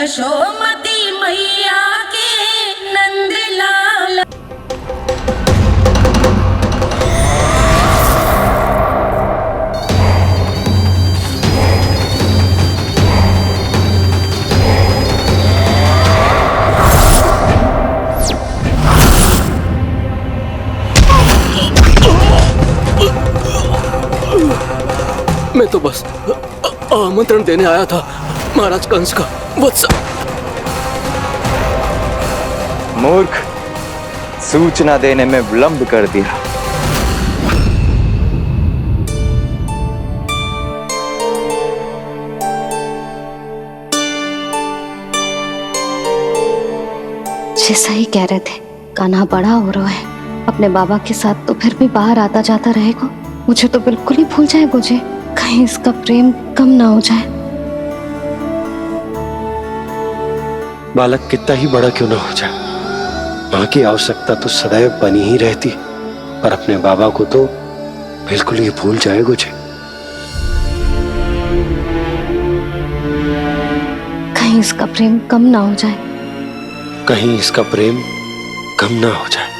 यशोमती मैया के नंद लाल। मैं तो बस आमंत्रण देने आया था महाराज कंस का वत्स। मूर्ख, सूचना देने में विलंब कर दिया। जैसा ही कह रहे थे, कान्हा बड़ा हो रहा है अपने बाबा के साथ, तो फिर भी बाहर आता जाता रहेगा। मुझे तो बिल्कुल ही भूल जाएगा जी, कहीं इसका प्रेम कम ना हो जाए। बालक कितना ही बड़ा क्यों ना हो जाए, मां की आवश्यकता तो सदैव बनी ही रहती, पर अपने बाबा को तो बिल्कुल ही भूल जाए मुझे। कहीं इसका प्रेम कम ना हो जाए, कहीं इसका प्रेम कम ना हो जाए।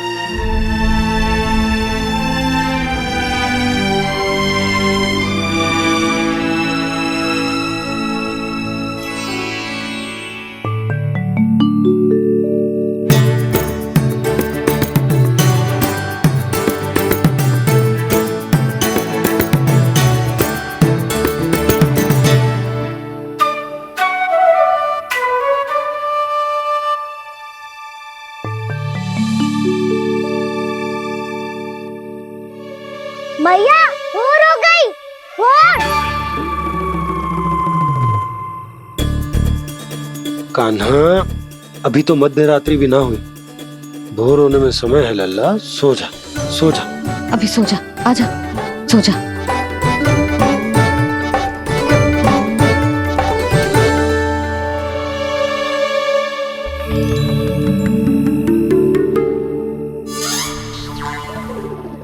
मैया भोर हो गई, भोर। कान्हा, अभी तो मध्य रात्रि भी ना हुई, भोर होने में समय है लल्ला। सो जा, सो जा। अभी सो जा, आजा, सो जा।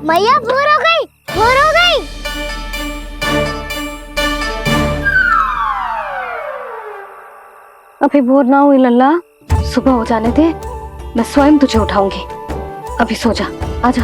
मैया भोर हो गई, भोर हो गई। अभी भोर ना हुई लल्ला, सुबह हो जाने दे, मैं स्वयं तुझे उठाऊंगी। अभी सो जा, आजा।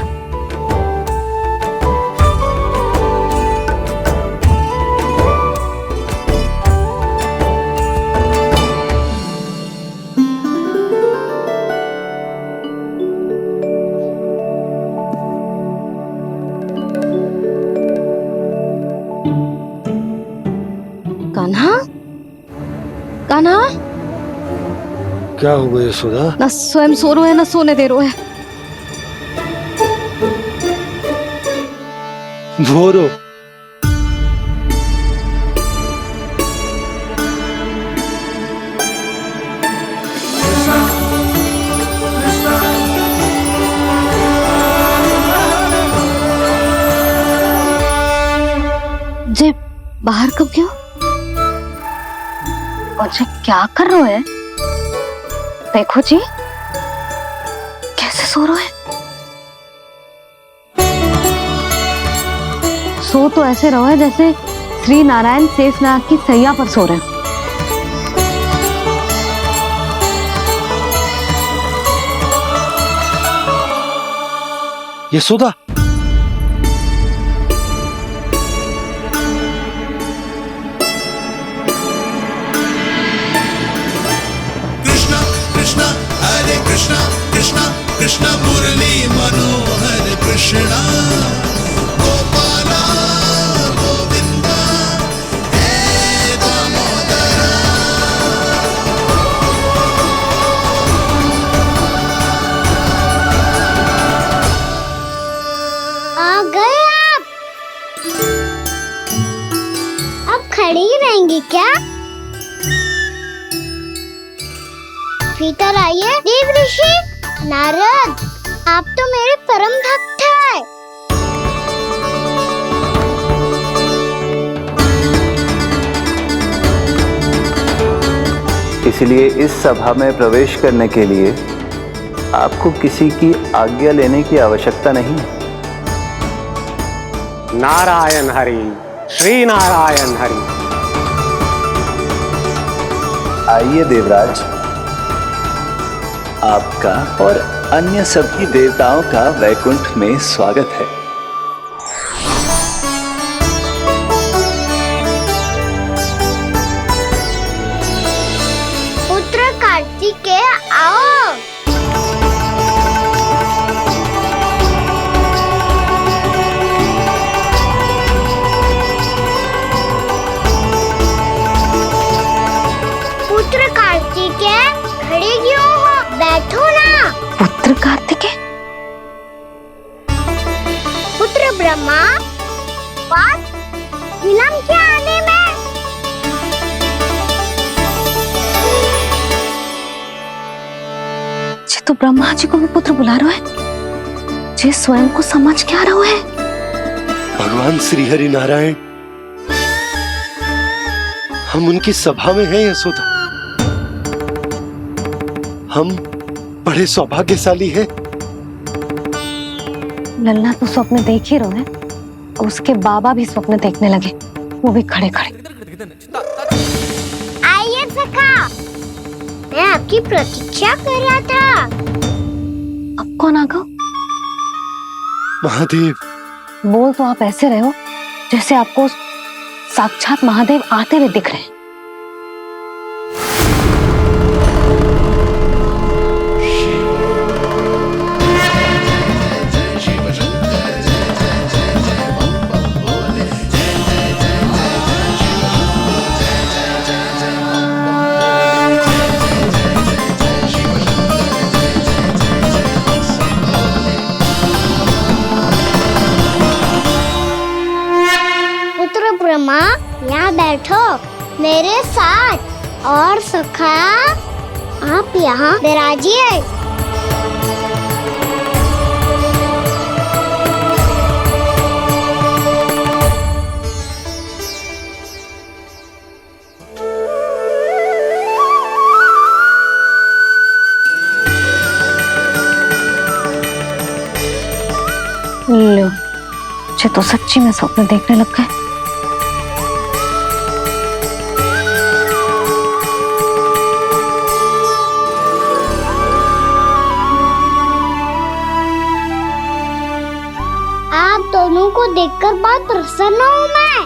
कान्हा, कान्हा, क्या हो गया यशोदा? ना स्वयं सो रो है ना सोने दे रो है। भोरो, जे बाहर कब गयो? और जे क्या कर रहे है? देखो जी, कैसे सो रहे है। सो तो ऐसे रहो है जैसे श्री नारायण शेषनाग की सैया पर सो रहे हैं। यशोदा, कृष्णा कृष्णा हरे कृष्णा कृष्णा कृष्णा मुरली मनोहर कृष्णा गोपाला गोविंदा हे दामोदरा। आ गए आप। अब खड़ी ही रहेंगी क्या? भीतर आइए देव ऋषि। नारद, आप तो मेरे परम भक्त हैं। इसलिए इस सभा में प्रवेश करने के लिए आपको किसी की आज्ञा लेने की आवश्यकता नहीं है। नारायण हरि, श्री नारायण हरि। आइए देवराज, आपका और अन्य सभी देवताओं का वैकुंठ में स्वागत है। पुत्र कार्तिकेय आओ। पुत्र कार्तिकेय खड़े क्यों हो, बैठो ना। पुत्र कार्तिकेय? पुत्र ब्रह्मा, बात विलंब क्या आने में? जे तो ब्रह्मा जी को भी पुत्र बुला रहा है, जे स्वयं को समझ क्या रहा है। भगवान श्री हरि नारायण, हम उनकी सभा में हैं यशोदा। हम बड़े सौभाग्यशाली हैं। लल्ला तो स्वप्न देख ही रहे हैं, उसके बाबा भी स्वप्न देखने लगे, वो भी खड़े खड़े। आइए सखा, मैं आपकी प्रतीक्षा कर रहा था। अब कौन आ गया? महादेव। बोल तो आप ऐसे रहे हो जैसे आपको साक्षात महादेव आते हुए दिख रहे हैं। ब्रह्मा, यहाँ बैठो मेरे साथ, और सखा आप यहाँ विराजिए। लो, मुझे तो सच्ची में स्वप्न देखने लग गए। आप दोनों को देखकर बहुत प्रसन्न हूँ मैं।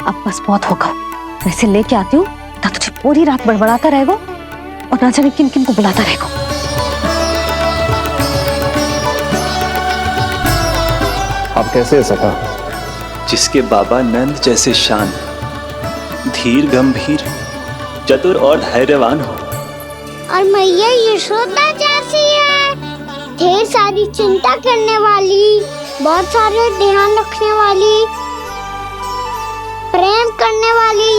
अब बस बहुत होगा, वैसे लेके आती हूँ तो तुझे पूरी रात बड़बड़ाता रहेगा और ना जाने किन किन को बुलाता रहेगा। आप कैसे है सखा? जिसके बाबा नंद जैसे शांत, धीर गंभीर, चतुर और धैर्यवान हो, और मैया यशोदा जैसी है, ढेर सारी चिंता करने वाली, बहुत सारे ध्यान रखने वाली, प्रेम करने वाली।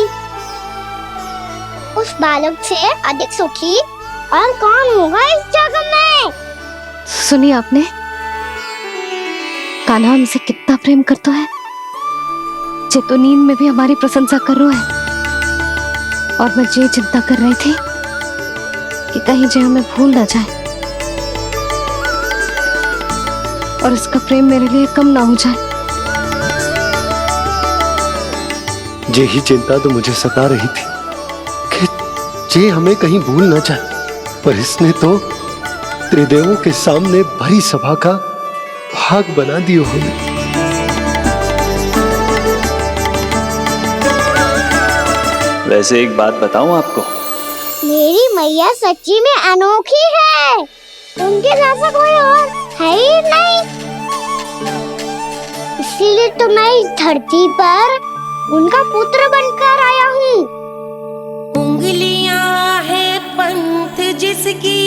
उस बालक से अधिक सुखी और कौन होगा इस जगत में? सुनिए आपने, कान्हा हमसे कितना प्रेम करता है, जे तो नींद में भी हमारी प्रशंसा कर रहा है। और मैं ये चिंता कर रही थी कि कहीं जे हमें भूल ना जाए और इसका प्रेम मेरे लिए कम ना हो जाए। यही चिंता तो मुझे सता रही थी कि जे हमें कहीं भूल ना जाए, पर इसने तो त्रिदेवों के सामने भरी सभा का भाग बना दियो हमें। वैसे एक बात बताऊं आपको, मेरी मैया सच्ची में अनोखी है, उनके जैसा कोई और है ही नहीं। इसीलिए तो मैं इस धरती पर उनका पुत्र बनकर आया हूँ। उंगलियां है पंथ जिसकी,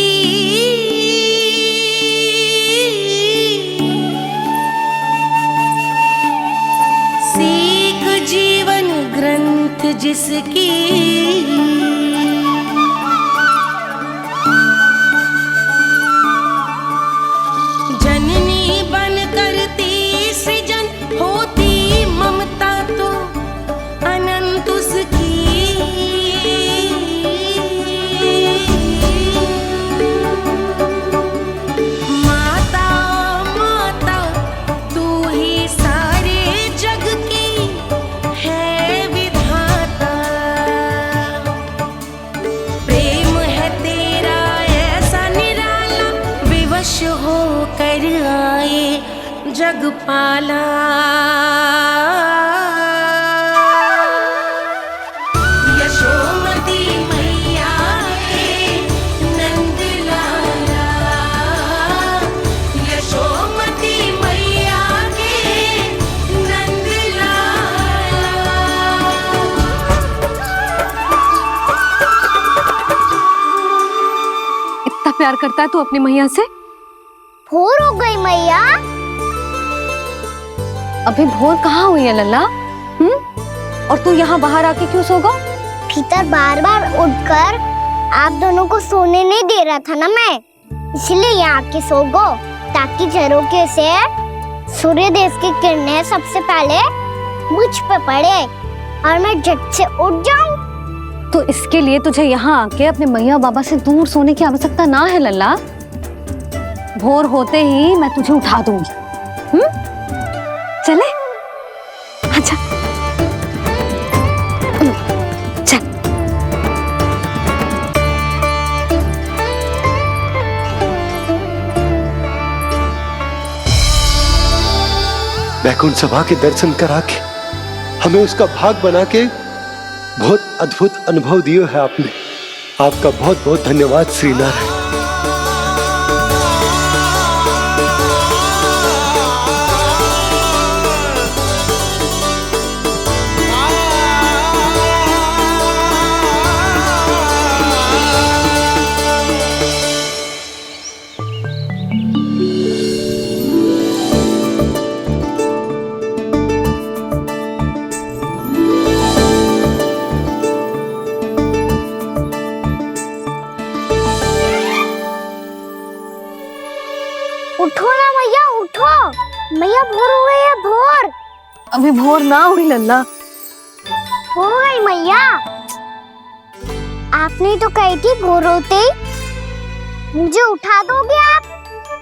सीख जीवन ग्रंथ जिसकी, जननी बन करती सृजन होती ममता तो अनंत उसकी। माता माता तू ही सारे जग की है विधाता, जगपाला यशोमती मैया के नंद लाला यशोमती मैया के नंद लाला। इतना प्यार करता है तू अपनी मैया से? भोर हो गई मैया। अभी भोर कहाँ हुई है लल्ला? और तू यहाँ बाहर आके क्यों सो गो? भीतर बार बार उठकर आप दोनों को सोने नहीं दे रहा था ना मैं, इसलिए यहाँ आके सो गो, ताकि झरोखे से सूर्य देव की किरणें सबसे पहले मुझ पे पड़े और मैं झट से उठ जाऊं। तो इसके लिए तुझे यहाँ आके अपने मैया बाबा से दूर सोने की आवश्यकता ना है लल्ला। भोर होते ही मैं तुझे उठा दूंगी। चले? अच्छा चल। वैकुंठ सभा के दर्शन करा के हमें उसका भाग बना के बहुत अद्भुत अनुभव दिए है आपने। आपका बहुत बहुत धन्यवाद श्री नारायण। उठो ना मैया, उठो। मैया भोर हो गई है, भोर। अभी भोर ना हुई लल्ला। हो गई मैया। आपने तो कही थी भोर होते ही मुझे उठा दोगे आप,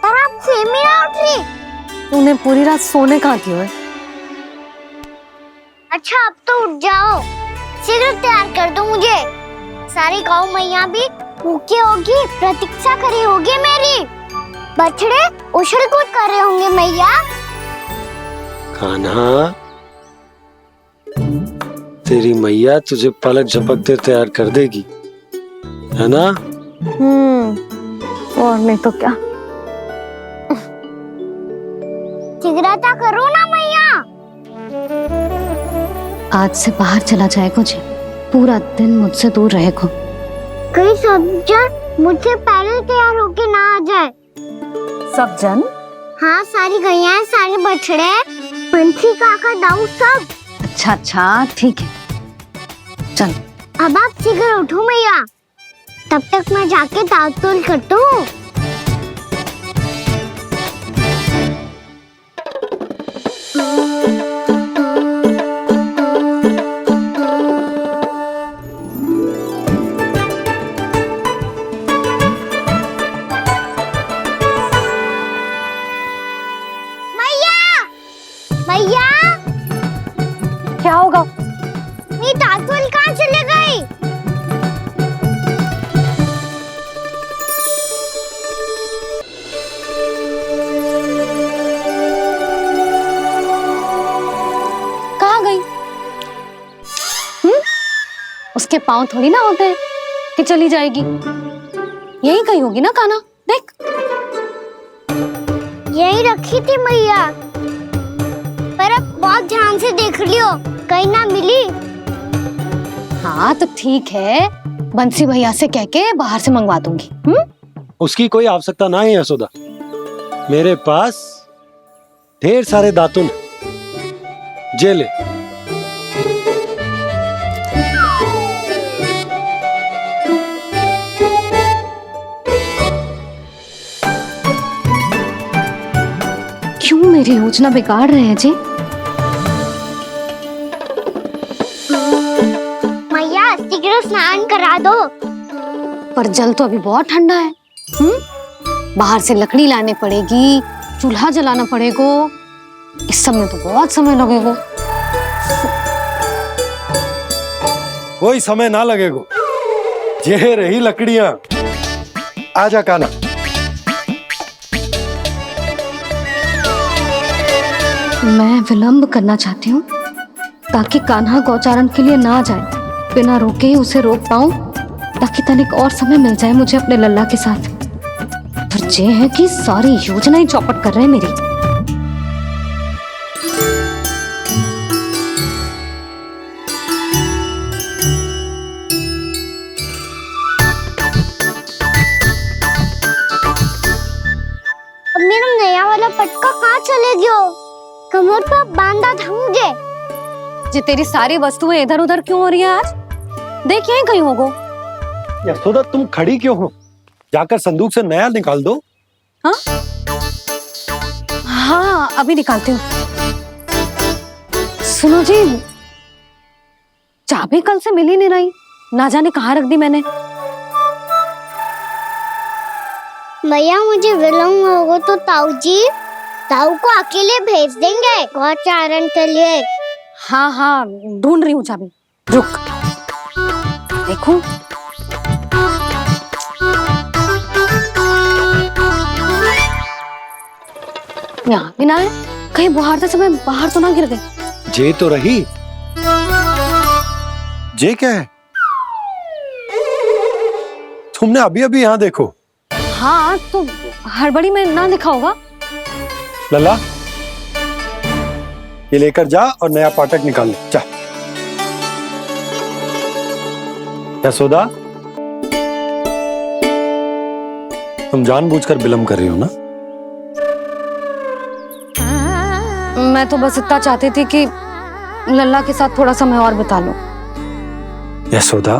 पर आप फिर भी ना उठ रही। तूने पूरी रात सोने कहाँ की है? अच्छा अब तो उठ जाओ, शीघ्र तैयार कर दो मुझे। सारी गौ मैया भी भूखी होगी, प्रतीक्षा करी होगी मेरी। बछड़े उछल कूद कर रहे होंगे मैया। कान्हा, तेरी मैया तुझे पलक झपकते तैयार कर देगी, है ना? और नहीं तो क्या। शीघ्रता करो ना मैया। आज से बाहर चला जाएगा जी, पूरा दिन मुझसे दूर रहेगा। कहीं सब जन मुझसे पहले तैयार होके ना आ जाए। सब जन? हाँ, सारी गैया, सारे बछड़े, पंछी, काका, दाऊ सब। अच्छा अच्छा ठीक है, चल। अब आप शीघ्र उठो मैया, तब तक मैं जाके ताल-तोल करता हूँ। मैया, क्या होगा? मेरी ताल-तोल कहाँ चले गई? कहाँ गई? उसके पाँव थोड़ी ना होते हैं कि चली जाएगी। यही कहीं होगी ना कान्हा, देख। यही रखी थी मैया, पर अब बहुत ध्यान से देख लियो, कहीं ना मिली। हाँ तो ठीक है, बंसी भैया से कह के बाहर से मंगवा दूंगी। उसकी कोई आवश्यकता ना है यशोदा, मेरे पास ढेर सारे दातुन जे ले। क्यों मेरी योजना बिगाड़ रहे हैं जी? मैया शीघ्र स्नान करा दो। पर जल तो अभी बहुत ठंडा है। बाहर से लकड़ी लाने पड़ेगी, चूल्हा जलाना पड़ेगा, इस सब में तो बहुत समय लगेगा। कोई समय ना लगेगा, ये रही लकड़ियां। आजा कान्हा। मैं विलंब करना चाहती हूँ ताकि कान्हा गौचारण के लिए ना जाए। बिना रोके ही उसे रोक पाऊं ताकि तनिक और समय मिल जाए मुझे अपने लल्ला के साथ। पर ये है कि सारी योजना ही चौपट कर रहे हैं मेरी। अब मेरा नया वाला पटका कहाँ चले गयो? कमर पर बांधा था मुझे। ये तेरी सारी वस्तुएं इधर उधर क्यों हो रही है आज? देख यहीं कहीं होगो। यशोदा तुम खड़ी क्यों हो? जाकर संदूक से नया निकाल दो। हाँ हाँ अभी निकालती हूँ। सुनो जी, चाबी कल से मिल ही नहीं रही, ना जाने कहाँ रख दी मैंने। भैया मुझे विलम्ब होगा तो ताऊ को अकेले भेज देंगे गौचारण के लिए। हाँ हाँ ढूंढ रही हूँ चाबी, रुक। देखूं यहाँ भी ना है, कहीं बुहारते समय बाहर तो ना गिर गए। जे तो रही। जे क्या है? तुमने अभी अभी यहाँ देखो। हाँ तो हड़बड़ी में ना लिखा होगा। लल्ला ये लेकर जा और नया पाठक निकाल ले जा। यशोदा तुम जानबूझकर विलंब कर रही हो ना? मैं तो बस इतना चाहती थी कि लल्ला के साथ थोड़ा समय और बिता लूं। यशोदा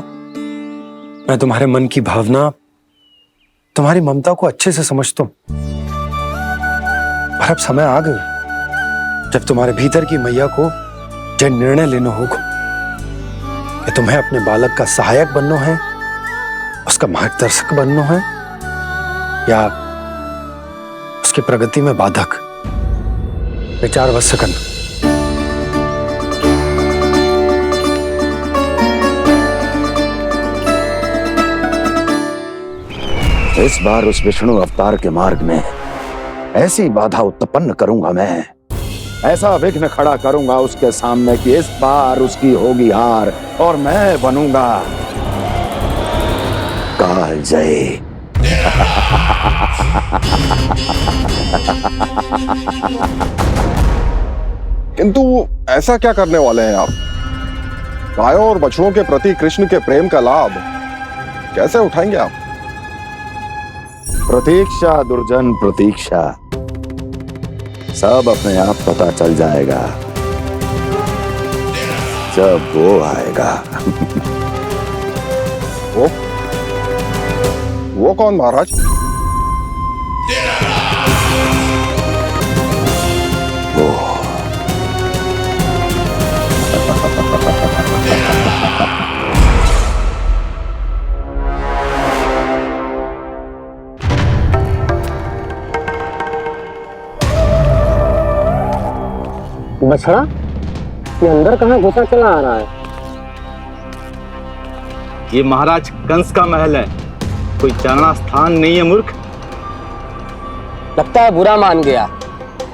मैं तुम्हारे मन की भावना, तुम्हारी ममता को अच्छे से समझता हूं। पर अब समय आ गया जब तुम्हारे भीतर की मैया को यह निर्णय लेना होगा कि तुम्हें अपने बालक का सहायक बनना है, उसका मार्गदर्शक बनना है, या उसकी प्रगति में बाधक। विचार अवश्य करना। इस बार उस विष्णु अवतार के मार्ग में ऐसी बाधा उत्पन्न करूंगा मैं, ऐसा विघ्न खड़ा करूंगा उसके सामने कि इस बार उसकी होगी हार और मैं बनूंगा कालजयी। किंतु ऐसा क्या करने वाले हैं आप? गायों और बछड़ों के प्रति कृष्ण के प्रेम का लाभ कैसे उठाएंगे आप? प्रतीक्षा दुर्जन प्रतीक्षा, सब अपने आप पता चल जाएगा जब वो आएगा। वो कौन महाराज? वो बछड़ा ये अंदर कहाँ घुसा चला आ रहा है? ये महाराज कंस का महल है, कोई जाना स्थान नहीं है मूर्ख। लगता है बुरा मान गया।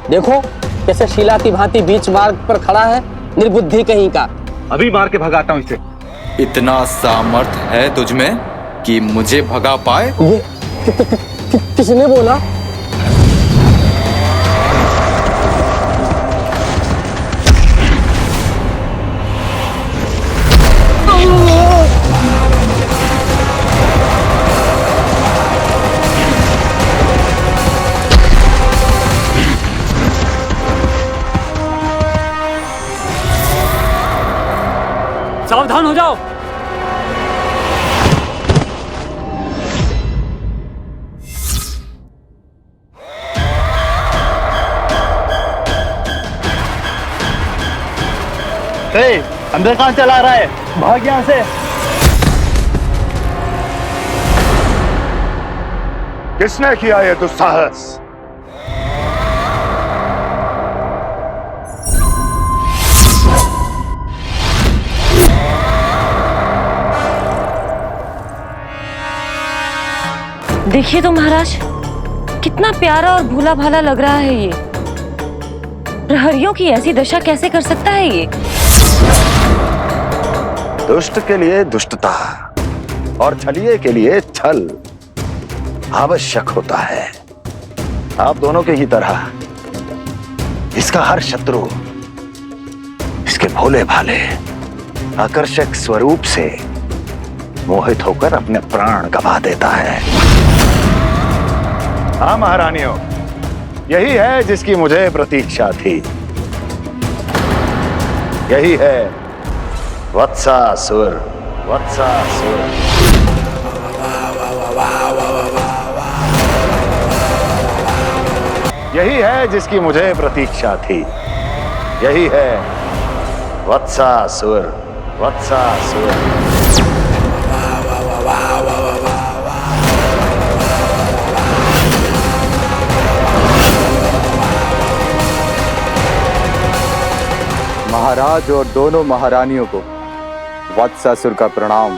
देखो कैसे शीला की भांति बीच मार्ग पर खड़ा है, निर्बुद्धि कहीं का। अभी मार के भगाता हूँ इसे। इतना सामर्थ है तुझमें कि मुझे भगा पाए? ये किसने बोला? सावधान हो जाओ। अंदर कहाँ चला रहा है? भाग यहाँ से। किसने किया ये दुस्साहस? देखिए तो महाराज, कितना प्यारा और भोला भाला लग रहा है ये। प्रहरियों की ऐसी दशा कैसे कर सकता है ये? दुष्ट के लिए दुष्टता और छलिए के लिए छल आवश्यक होता है। आप दोनों के ही तरह इसका हर शत्रु इसके भोले भाले आकर्षक स्वरूप से मोहित होकर अपने प्राण गंवा देता है। हाँ महारानियों, यही है जिसकी मुझे प्रतीक्षा थी। यही है वत्सासुर। वत्सासुर यही है जिसकी मुझे प्रतीक्षा थी। यही है वत्सासुर। वत्सासुर महाराज और दोनों महारानियों को वत्सासुर का प्रणाम।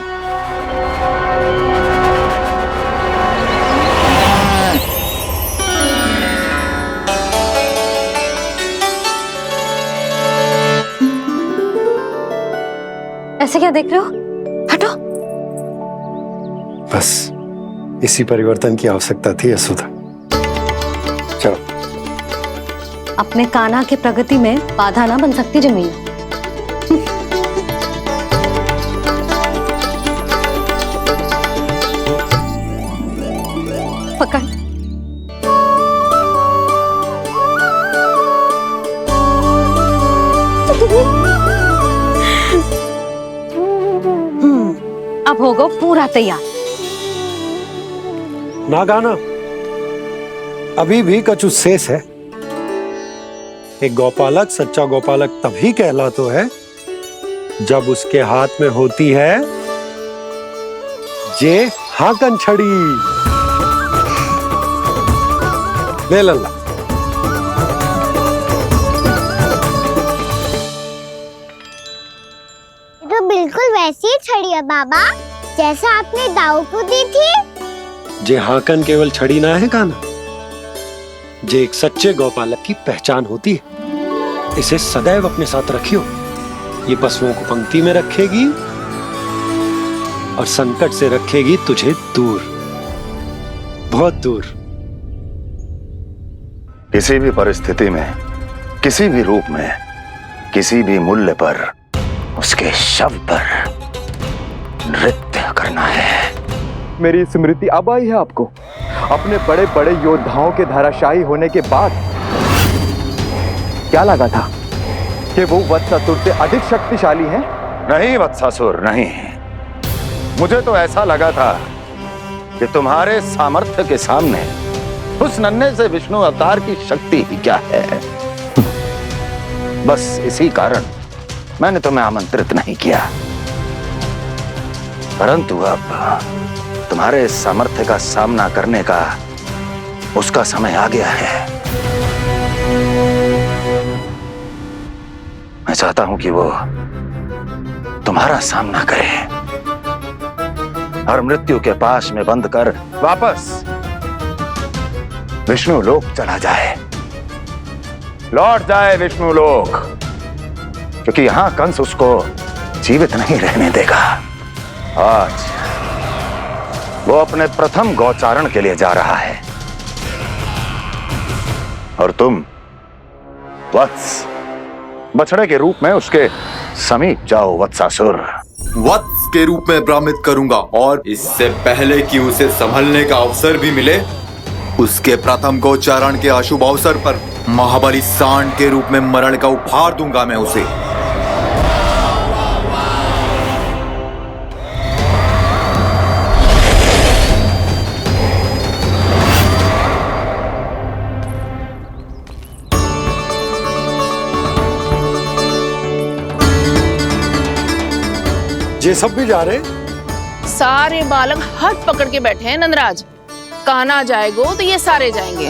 ऐसे क्या देख रहे हो? हटो। बस इसी परिवर्तन की आवश्यकता थी यशोदा। चलो। अपने कान्हा के प्रगति में बाधा ना बन सकती जमीन। पकड़। अब होगा पूरा तैयार। ना गाना, अभी भी कछु शेष है। एक गौपालक सच्चा गौपालक तभी कहलाता है जब उसके हाथ में होती है जे हाकन छड़ी। ले लल्ला। तो बिल्कुल वैसी ही छड़ी है बाबा जैसा आपने दाऊ को दी थी। जे हाकन केवल छड़ी ना है काना, जे एक सच्चे गौपालक की पहचान होती है। इसे सदैव अपने साथ रखियो। ये पशुओं को पंक्ति में रखेगी और संकट से रखेगी तुझे दूर, बहुत दूर। किसी भी परिस्थिति में, किसी भी रूप में, किसी भी मूल्य पर उसके शव पर नृत्य करना है। मेरी स्मृति अब आई है आपको? अपने बड़े बड़े योद्धाओं के धराशायी होने के बाद क्या लगा था कि वो वत्सासुर से अधिक शक्तिशाली हैं? नहीं वत्सासुर, नहीं। मुझे तो ऐसा लगा था कि तुम्हारे सामर्थ्य के सामने उस नन्हे से विष्णु अवतार की शक्ति ही क्या है। बस इसी कारण मैंने तुम्हें आमंत्रित नहीं किया। परंतु अब तुम्हारे सामर्थ्य का सामना करने का उसका समय आ गया है। मैं चाहता हूं कि वो तुम्हारा सामना करे और मृत्यु के पाश में बंद कर वापस विष्णु लोक चला जाए, लौट जाए विष्णु लोक, क्योंकि यहां कंस उसको जीवित नहीं रहने देगा। आज वो अपने प्रथम गौचारण के लिए जा रहा है और तुम वत्स बछड़े के रूप में उसके समीप जाओ। वत्सासुर वत्स के रूप में भ्रमित करूंगा और इससे पहले कि उसे संभलने का अवसर भी मिले, उसके प्रथम गोचारण के अशुभ अवसर पर महाबली सांड के रूप में मरण का उपहार दूंगा मैं उसे। ये सब भी जा रहे? सारे बालक हाथ पकड़ के बैठे हैं नंदराज। कान्हा जाएगो तो ये सारे जाएंगे।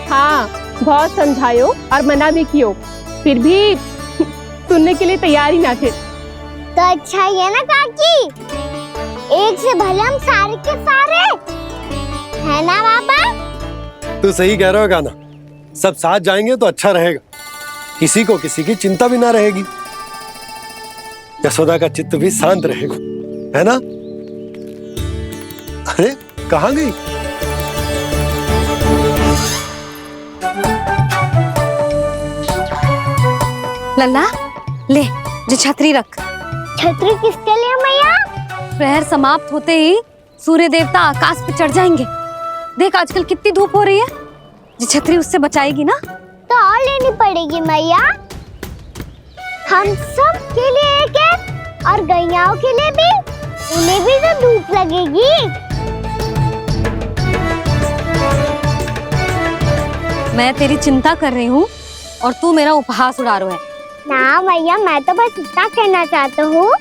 हाँ, बहुत समझायो और मना भी कियो, फिर भी सुनने के लिए तैयार ही ना थे। तो अच्छा ही है ना काकी, एक से भले हम सारे के सारे है ना बाबा। तू सही कह रहा हो गाना, सब साथ जाएंगे तो अच्छा रहेगा। किसी को किसी की चिंता भी ना रहेगी। यशोदा का चित्त भी शांत रहेगा, है ना? अरे कहाँ गई? लल्ला ले, जो छतरी रख। छतरी किसके लिए मैया? प्रहर समाप्त होते ही सूर्य देवता आकाश पे चढ़ जाएंगे। देख आजकल कितनी धूप हो रही है, ये छतरी उससे बचाएगी ना। तो और लेनी पड़ेगी मैया, हम सब के लिए एक एक, और गैयाओं के लिए भी, उन्हें भी तो धूप लगेगी। मैं तेरी चिंता कर रही हूँ और तू मेरा उपहास उड़ा रहा है। ना भैया, मैं तो बस इतना कहना चाहता हूँ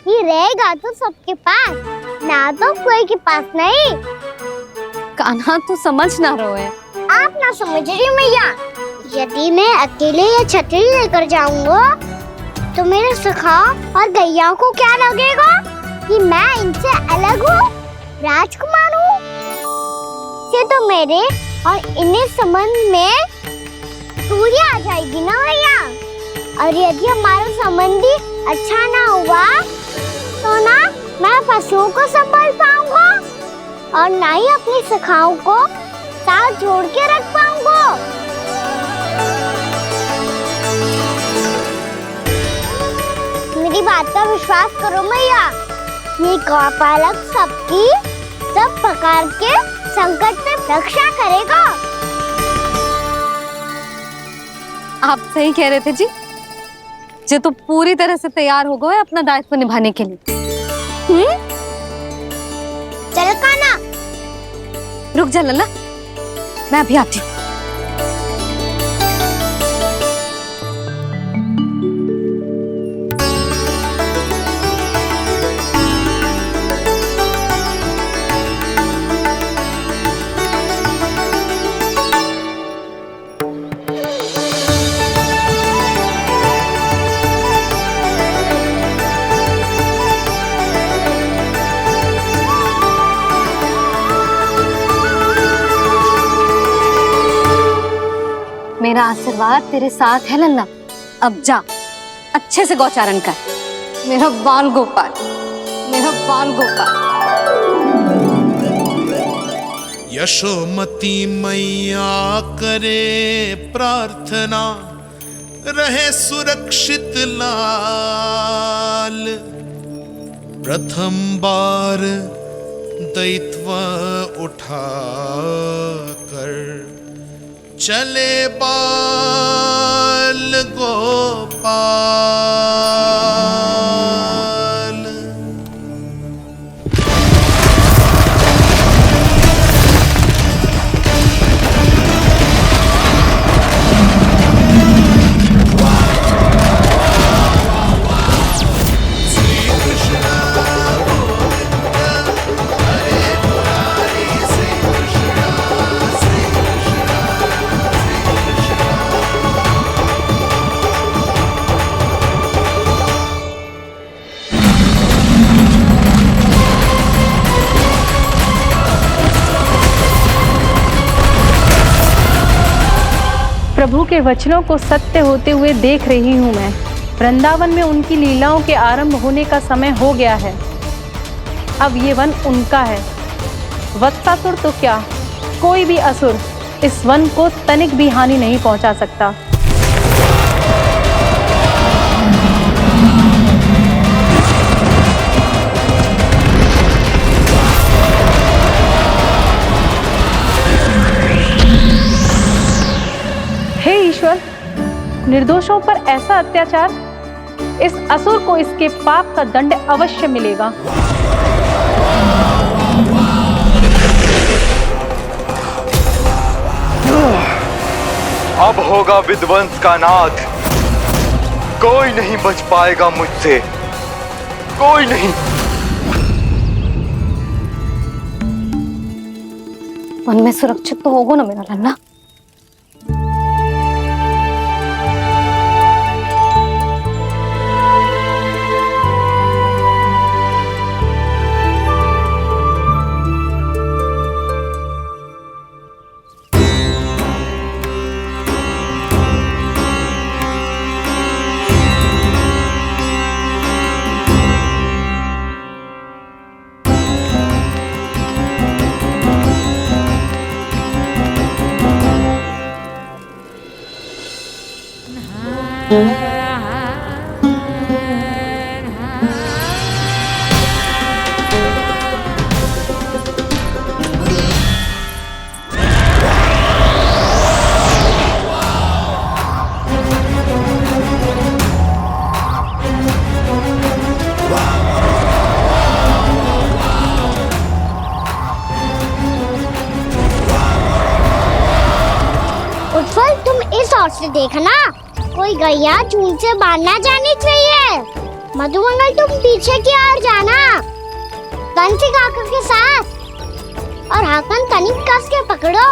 कि रहेगा तो सबके पास, ना तो कोई के पास नहीं। कान्हा तू समझ ना रहो है। आप ना समझ रही मैया, यदि मैं अकेले ये छतरी लेकर जाऊंगा तो मेरे सखा और गैया को क्या लगेगा कि मैं इनसे अलग हूँ, राजकुमार हूँ। से तो मेरे और इन्हें संबंध में दूरी आ जाएगी ना भैया। और यदि हमारा संबंध ही अच्छा ना हुआ तो ना मैं पशुओं को संभाल पाऊंगा और ना ही अपनी सखाओं को साथ जोड़ के रख पाऊंगा। मेरी बात का विश्वास करो मैया, ये गौपालक सबकी सब प्रकार के संकट से रक्षा करेगा। आप सही कह रहे थे जी, जे तो पूरी तरह से तैयार हो गए अपना दायित्व निभाने के लिए। चल कान्हा, रुक जा लल्ला, मैं अभी आती हूँ। मेरा आशीर्वाद तेरे साथ है लल्ला। अब जा, अच्छे से गौचारण कर। मेरा बाल गोपाल, मेरा बाल गोपाल। यशोमती मैया करे प्रार्थना, रहे सुरक्षित लाल। प्रथम बार दैत्व उठा कर चले बाल गोपाल। प्रभु के वचनों को सत्य होते हुए देख रही हूँ मैं। वृंदावन में उनकी लीलाओं के आरंभ होने का समय हो गया है। अब ये वन उनका है। वत्सासुर तो क्या, कोई भी असुर इस वन को तनिक भी हानि नहीं पहुंचा सकता। हे ईश्वर, निर्दोषों पर ऐसा अत्याचार, इस असुर को इसके पाप का दंड अवश्य मिलेगा। अब होगा विध्वंस का नाद। कोई नहीं बच पाएगा मुझसे, कोई नहीं। वन में सुरक्षित तो होगा ना मेरा लल्ला? गौर से देखना, कोई गैया चून से बाहर ना जानी चाहिए। मधुमंगल तुम पीछे की ओर जाना, कंसी काका के साथ, और हाकन तनिक कस के पकड़ो,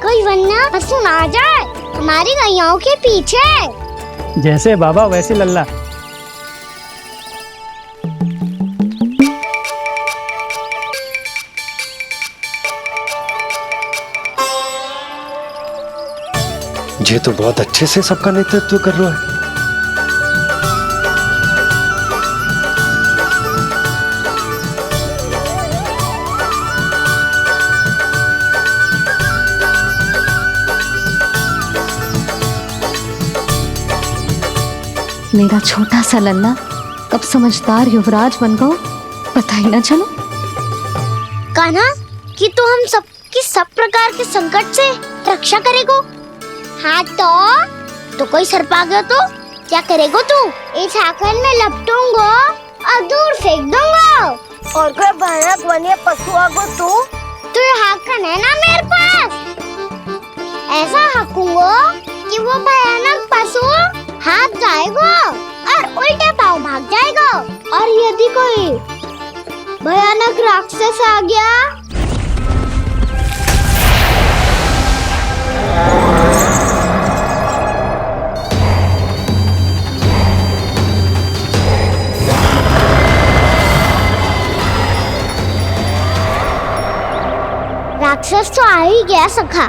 कोई वरना पशु ना आ जाए हमारी गैयाओं के पीछे। जैसे बाबा वैसे लल्ला। ये तो बहुत अच्छे से सबका नेतृत्व कर रहा है। मेरा छोटा सा लल्ला कब समझदार युवराज बन गो पता ही ना चलो। कान्हा, कि तू हम सबकी सब प्रकार के संकट से रक्षा करेगो। हाँ तो कोई सर्प आ गया तो क्या करेगो तू? इस हाकन में लपटूंगा और दूर फेंक दूंगा। और कोई भयानक वन्य पशु आगो तो ये हाकन है ना मेरे पास, ऐसा हाकूंगा कि वो भयानक पशु हाथ जाएगा और उल्टे पाँव भाग जाएगा। और यदि कोई भयानक राक्षस आ गया राक्षस तो आ ही गया सखा।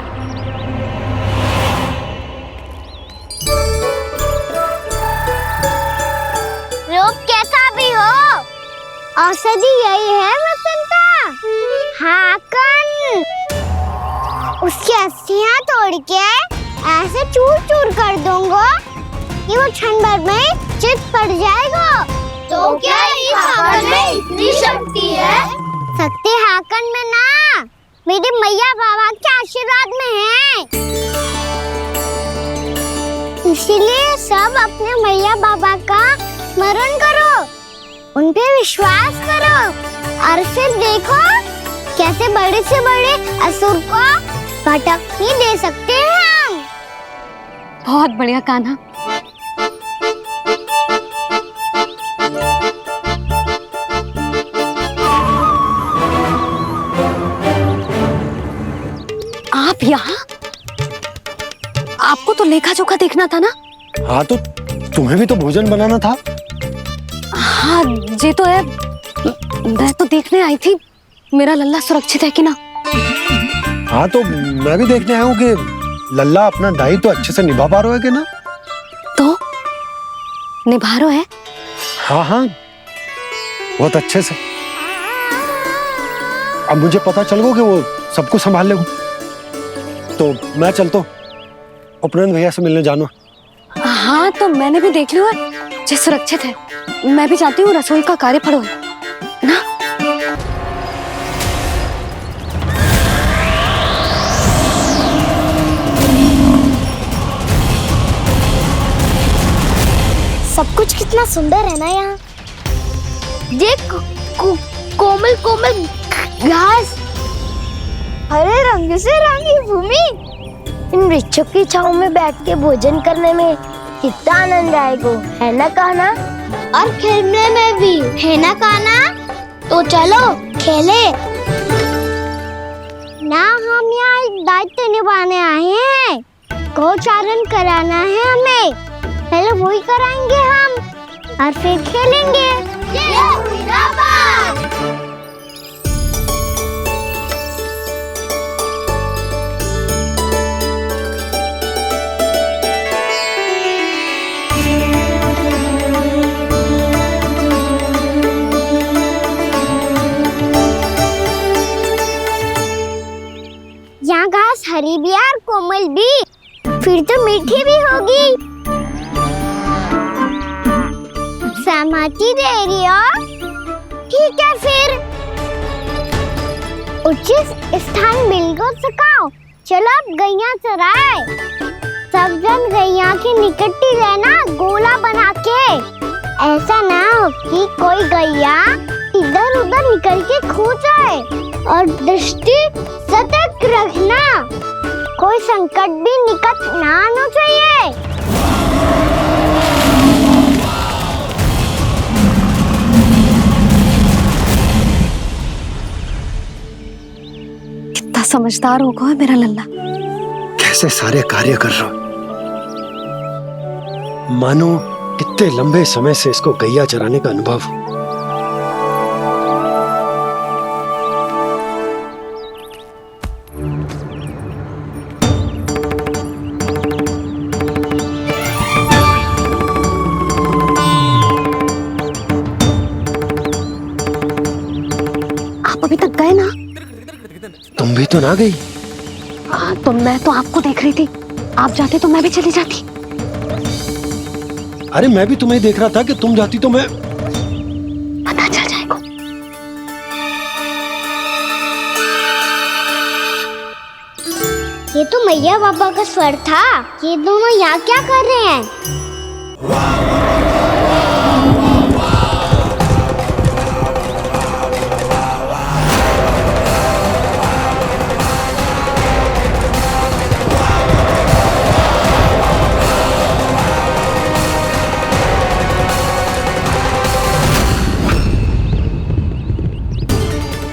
रूप कैसा भी हो, औषधि यही है वसंता। हाकन उसकी अस्थियां तोड़ के ऐसे चूर चूर कर दूंगा कि वो क्षण भर में चित पड़ जाएगा। तो क्या इस हाकन में इतनी शक्ति है? शक्ति हाकन में ना, मेरे मैया बाबा के आशीर्वाद में है। इसीलिए सब अपने मैया बाबा का स्मरण करो, उन पे विश्वास करो और फिर देखो कैसे बड़े से बड़े असुर को भटक नहीं दे सकते हैं हम। बहुत बढ़िया कान्हा। आप यहाँ? आपको तो लेखा जोखा देखना था ना? हाँ तो तुम्हें भी तो भोजन बनाना था। हाँ ये तो है, मैं तो देखने आई थी मेरा लल्ला सुरक्षित है कि ना। हाँ तो मैं भी देखने आया हूँ कि लल्ला अपना दायित्व तो अच्छे से निभा पा रहा है कि ना। तो निभा रहा है? हाँ हाँ बहुत अच्छे से। अब मुझे पता चल गया कि वो सबको संभाल लेगा। तो मैं चलता हूँ, उपनंद भैया से मिलने जाना। हाँ तो मैंने भी देख लिया जो सुरक्षित है। मैं भी चाहती हूँ रसोई का कार्य पड़ो ना। सब कुछ कितना सुंदर है ना यहाँ। देख कोमल कोमल घास, हरे रंग से रंगी भूमि, इन वृक्षों की छांव में बैठ के भोजन करने में कितना आनंद आएगा, है ना कान्हा? और खेलने में भी, है ना कान्हा? तो चलो खेले ना। हम यहाँ एक दायित्व निभाने आए हैं, गोचारण कराना है हमें। पहले वही कराएंगे हम और फिर खेलेंगे। ये हुई ना बात। यहाँ घास हरी भी और कोमल भी, फिर तो मीठी भी होगी। सहमति दे रही हो? ठीक है फिर उचित स्थान बिल्कुल सिखाओ। चलो अब गैया चराए। सब जन गैया के निकट ही रहना, गोला बना के। ऐसा ना हो कि कोई गैया इधर उधर निकल के खो जाए। और दृष्टि सतर्क रखना, कोई कोई संकट भी निकट ना आना चाहिए। कितना समझदार होगा मेरा लल्ला। कैसे सारे कार्य कर रहा हूं, मानो कितने लंबे समय से इसको गैया चराने का अनुभव हो। आप अभी तक गए ना? तुम भी तो ना गई। तो मैं तो आपको देख रही थी, आप जाते तो मैं भी चली जाती। अरे मैं भी तुम्हें देख रहा था कि तुम जाती तो मैं। पता चल जाएगा। ये तो मैया बाबा का स्वर था। ये दोनों यहाँ क्या कर रहे हैं?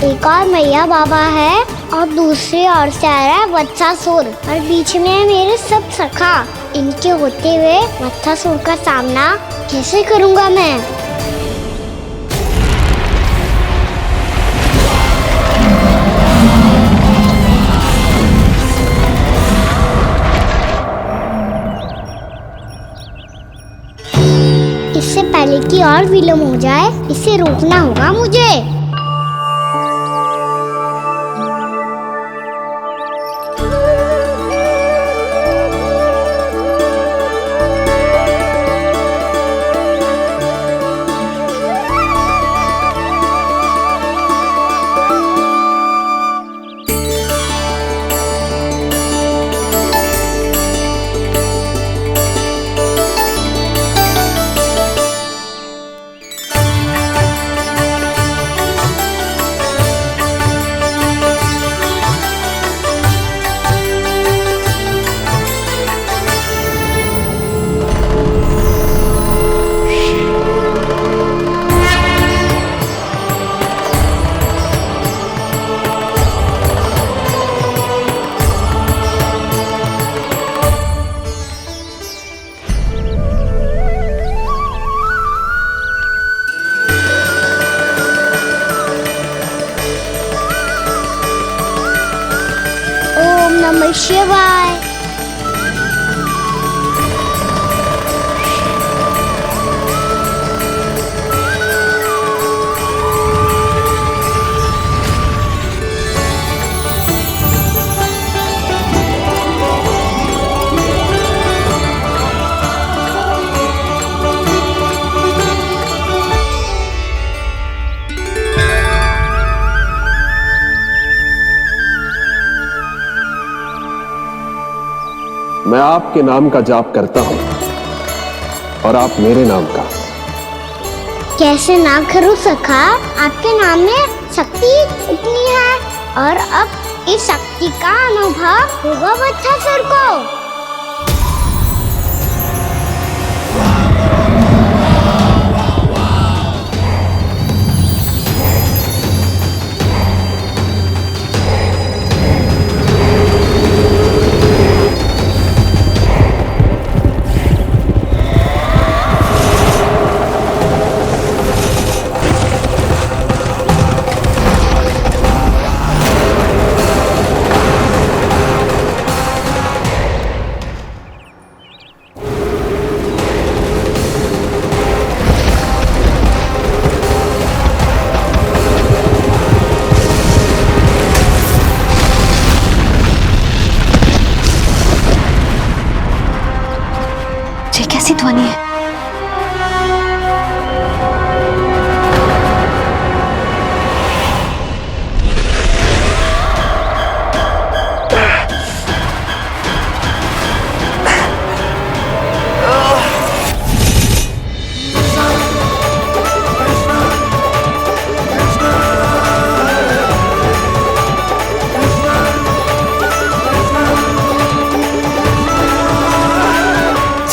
एक और मैया बाबा है और दूसरी ओर से आ रहा है वत्सासुर और बीच में है मेरे सब सखा। इनके होते हुए वत्सासुर का सामना कैसे करूंगा मैं? इससे पहले कि और विलम्ब हो जाए, इसे रोकना होगा मुझे। नमः शिवाय। मैं आपके नाम का जाप करता हूं और आप मेरे नाम का। कैसे ना करूं सखा, आपके नाम में शक्ति इतनी है और अब इस शक्ति का अनुभव होगा वत्सासुर को।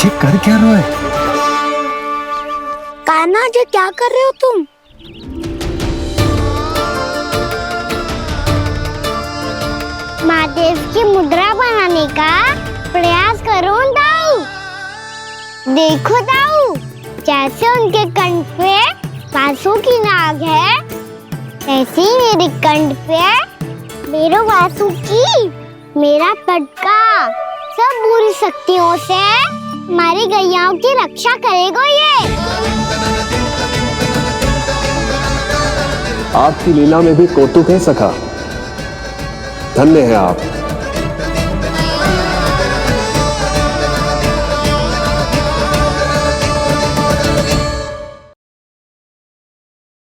पीछे कर क्या रहे हो? कान्हा जी क्या कर रहे हो तुम? महादेव की मुद्रा बनाने का प्रयास करो दाऊ। देखो दाऊ, जैसे उनके कंठ पे वासु की नाग है, ऐसे ही मेरे कंठ पे मेरे वासु की मेरा पटका सब बुरी शक्तियों से हमारी गैयाओं की रक्षा करेगा ये। आपकी लीला में भी कौतुक है सखा। धन्य है आप।